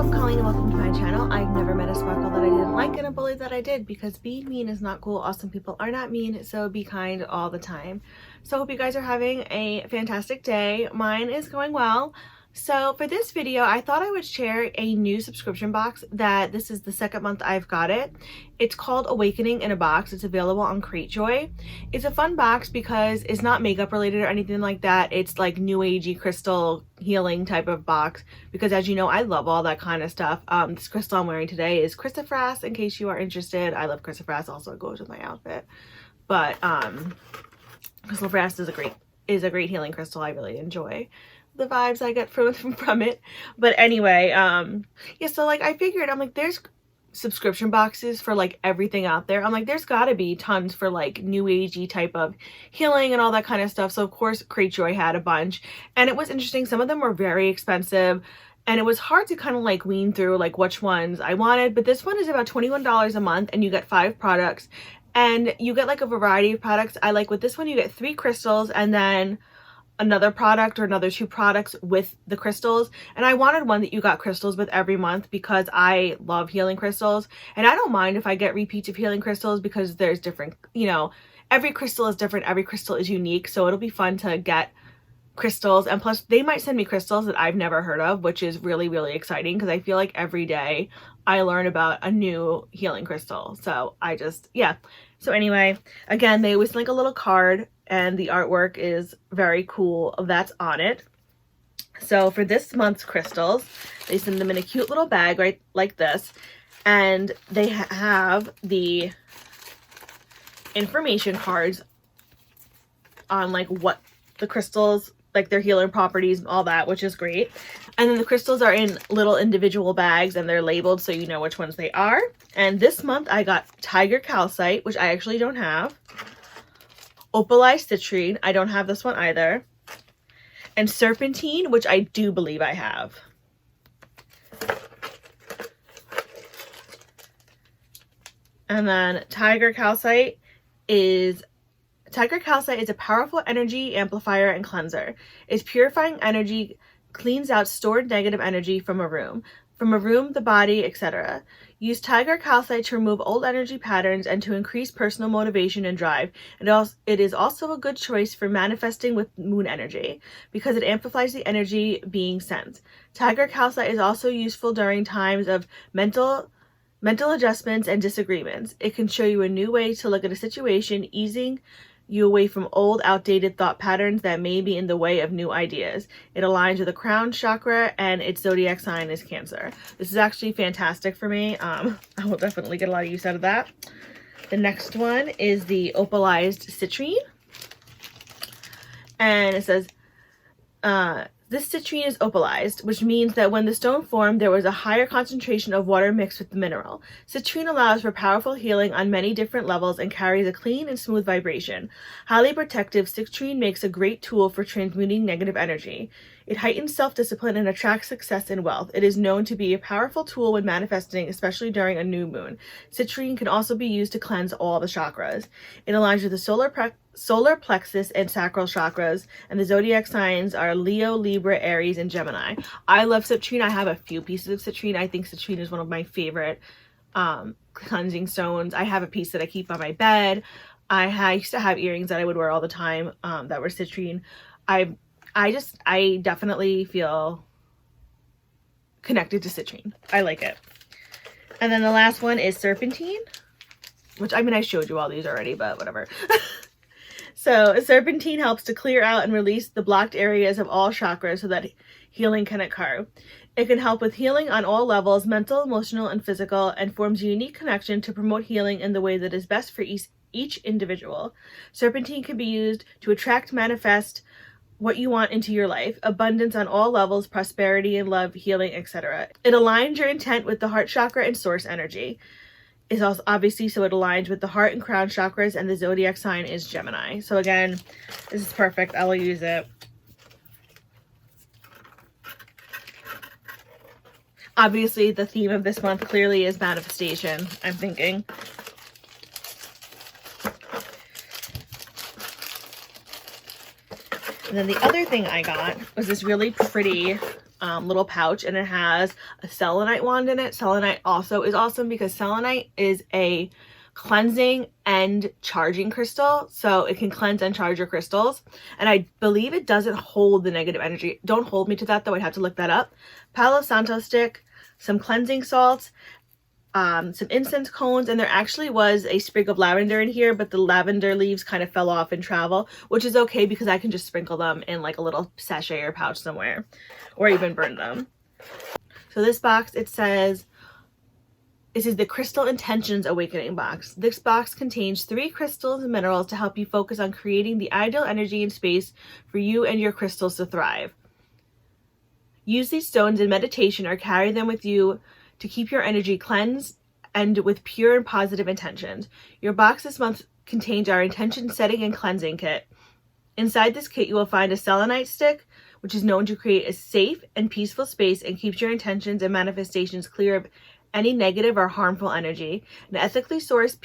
I'm Colleen and welcome to my channel. I've never met a sparkle that I didn't like and a bully that I did, because being mean is not cool. Awesome people are not mean, so be kind all the time. So I hope you guys are having a fantastic day. Mine is going well. So for this video, I thought I would share a new subscription box that this is the second month I've got it. It's called Awakening in a Box. It's available on Cratejoy. It's a fun box because it's not makeup related or anything like that. It's like new agey crystal healing type of box, because as you know, I love all that kind of stuff. This crystal I'm wearing today is chrysoprase, in case you are interested. I love chrysoprase, also it goes with my outfit. But chrysoprase is a great healing crystal. I really enjoy the vibes I get from it. But anyway, yeah, so like I figured, I'm like, there's subscription boxes for like everything out there. I'm like, there's gotta be tons for like new agey type of healing and all that kind of stuff. So of course Cratejoy had a bunch, and it was interesting. Some of them were very expensive and it was hard to kind of like wean through like which ones I wanted, but this one is about $21 a month and you get 5 products and you get like a variety of products. I like with this one, you get 3 crystals and then another product or another 2 products with the crystals. And I wanted one that you got crystals with every month because I love healing crystals, and I don't mind if I get repeats of healing crystals because there's different, you know, every crystal is different, every crystal is unique, so it'll be fun to get crystals. And plus they might send me crystals that I've never heard of, which is really, really exciting because I feel like every day I learn about a new healing crystal. So I just, yeah. So anyway, again, they always link a little card and the artwork is very cool that's on it. So for this month's crystals, they send them in a cute little bag, right, like this, and they have the information cards on like what the crystals, like their healing properties and all that, which is great. And then the crystals are in little individual bags and they're labeled so you know which ones they are. And this month I got Tiger Calcite, which I actually don't have. Opalized Citrine, I don't have this one either. And Serpentine, which I do believe I have. And then Tiger Calcite is a powerful energy amplifier and cleanser. Its purifying energy cleans out stored negative energy from a room, the body, etc. Use Tiger Calcite to remove old energy patterns and to increase personal motivation and drive. It is also a good choice for manifesting with moon energy because it amplifies the energy being sent. Tiger Calcite is also useful during times of mental adjustments and disagreements. It can show you a new way to look at a situation, easing you away from old, outdated thought patterns that may be in the way of new ideas. It aligns with the crown chakra and its zodiac sign is Cancer. This is actually fantastic for me. I will definitely get a lot of use out of that. The next one is the Opalized Citrine. And it says, this citrine is opalized, which means that when the stone formed, there was a higher concentration of water mixed with the mineral. Citrine allows for powerful healing on many different levels and carries a clean and smooth vibration. Highly protective, citrine makes a great tool for transmuting negative energy. It heightens self-discipline and attracts success and wealth. It is known to be a powerful tool when manifesting, especially during a new moon. Citrine can also be used to cleanse all the chakras. It aligns with the solar plexus and sacral chakras, and the zodiac signs are Leo, Libra, Aries, and Gemini. I love citrine. I have a few pieces of citrine. I think citrine is one of my favorite cleansing stones. I have a piece that I keep on my bed. I used to have earrings that I would wear all the time that were citrine. I definitely feel connected to citrine. I like it. And then the last one is Serpentine, which, I mean, I showed you all these already, but whatever. So Serpentine helps to clear out and release the blocked areas of all chakras so that healing can occur. It can help with healing on all levels, mental, emotional, and physical, and forms a unique connection to promote healing in the way that is best for each individual. Serpentine can be used to attract, manifest what you want into your life, abundance on all levels, prosperity and love, healing, etc. It aligns your intent with the heart chakra and source energy. It's also obviously, so it aligns with the heart and crown chakras, and the zodiac sign is Gemini. So again, this is perfect. I will use it. Obviously, the theme of this month clearly is manifestation, I'm thinking. And then the other thing I got was this really pretty little pouch, and it has a selenite wand in it. Selenite also is awesome because selenite is a cleansing and charging crystal, so it can cleanse and charge your crystals, and I believe it doesn't hold the negative energy. Don't hold me to that though, I'd have to look that up. Palo Santo stick, some cleansing salts, some incense cones, and there actually was a sprig of lavender in here, but the lavender leaves kind of fell off in travel, which is okay because I can just sprinkle them in like a little sachet or pouch somewhere, or even burn them. So this box, it says, this is the Crystal Intentions Awakening box. This box contains 3 crystals and minerals to help you focus on creating the ideal energy and space for you and your crystals to thrive. Use these stones in meditation or carry them with you to keep your energy cleansed and with pure and positive intentions. Your box this month contains our intention setting and cleansing kit. Inside this kit, you will find a selenite stick, which is known to create a safe and peaceful space and keeps your intentions and manifestations clear of any negative or harmful energy. An ethically sourced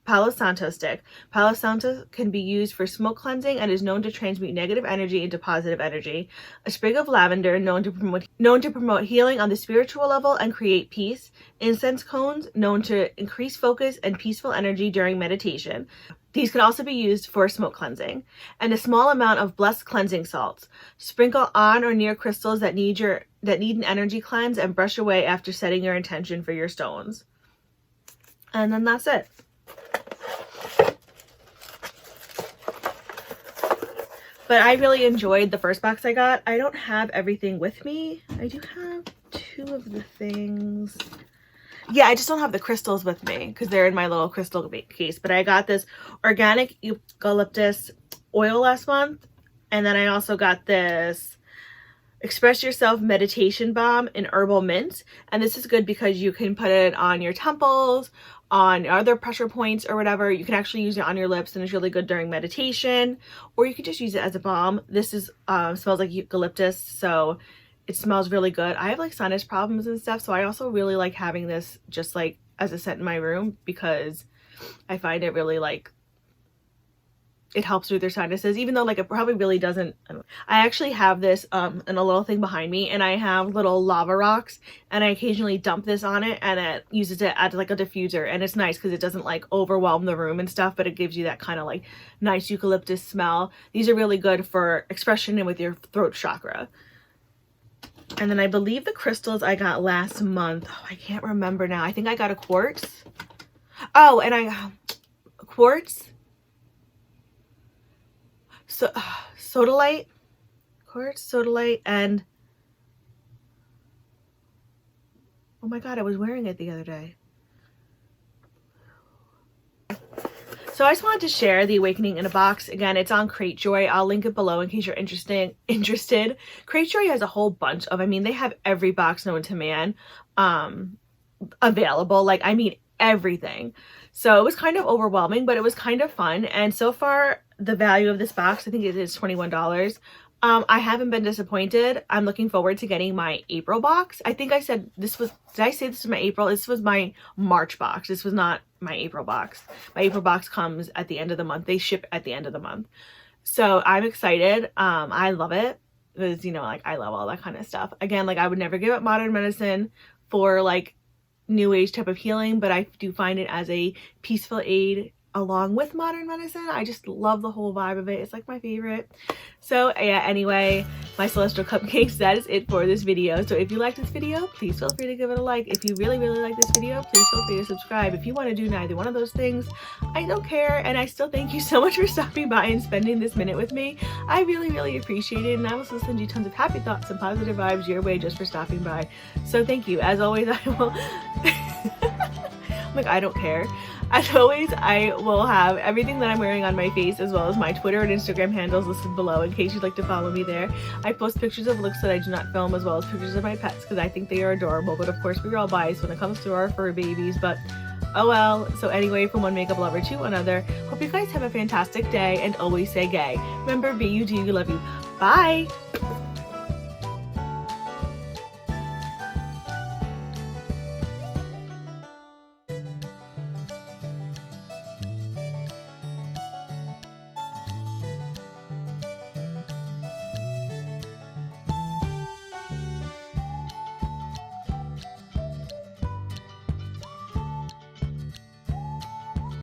Palo Santo stick. Palo Santo can be used for smoke cleansing and is known to transmute negative energy into positive energy. A sprig of lavender known to promote healing on the spiritual level and create peace. Incense cones known to increase focus and peaceful energy during meditation. These can also be used for smoke cleansing. And a small amount of blessed cleansing salts. Sprinkle on or near crystals that need an energy cleanse and brush away after setting your intention for your stones. And then that's it. But I really enjoyed the first box I got. I don't have everything with me. I do have 2 of the things. Yeah, I just don't have the crystals with me because they're in my little crystal case. But I got this organic eucalyptus oil last month. And then I also got this Express Yourself Meditation Balm in Herbal Mint. And this is good because you can put it on your temples, on other pressure points or whatever. You can actually use it on your lips and it's really good during meditation, or you could just use it as a balm. This is smells like eucalyptus, so it smells really good. I have like sinus problems and stuff, so I also really like having this just like as a scent in my room because I find it really like it helps with your sinuses, even though like it probably really doesn't. I actually have this in a little thing behind me, and I have little lava rocks, and I occasionally dump this on it, and it uses it as like a diffuser, and it's nice because it doesn't like overwhelm the room and stuff, but it gives you that kind of like nice eucalyptus smell. These are really good for expression and with your throat chakra. And then I believe the crystals I got last month, oh, I can't remember now. I think I got a quartz. Oh, and quartz. So sodalite, quartz, sodalite, and oh my god, I was wearing it the other day. So I just wanted to share the Awakening in a box. Again, it's on Cratejoy. I'll link it below in case you're interested. Cratejoy has a whole bunch of, I mean, they have every box known to man available. Like, I mean, everything. So it was kind of overwhelming, but it was kind of fun. And so far, the value of this box, I think it is $21. I haven't been disappointed. I'm looking forward to getting my April box. I think I said this was, did I say this was my April? This was my March box. This was not my April box. My April box comes at the end of the month. They ship at the end of the month. So I'm excited. I love it because, you know, like I love all that kind of stuff. Again, like I would never give up modern medicine for like new age type of healing, but I do find it as a peaceful aid along with modern medicine. I just love the whole vibe of it. It's like my favorite. So yeah, anyway, my celestial cupcakes, that is it for this video. So if you like this video, please feel free to give it a like. If you really like this video, please feel free to subscribe. If you want to do neither one of those things, I don't care, and I still thank you so much for stopping by and spending this minute with me. I really appreciate it, and I will still send you tons of happy thoughts and positive vibes your way just for stopping by. So thank you. As always, I will like, I don't care. As always, I will have everything that I'm wearing on my face, as well as my Twitter and Instagram handles listed below in case you'd like to follow me there. I post pictures of looks that I do not film, as well as pictures of my pets because I think they are adorable, but of course we're all biased when it comes to our fur babies, but oh well. So anyway, from one makeup lover to another, hope you guys have a fantastic day and always stay gay. Remember, be you, do you, love you. Bye!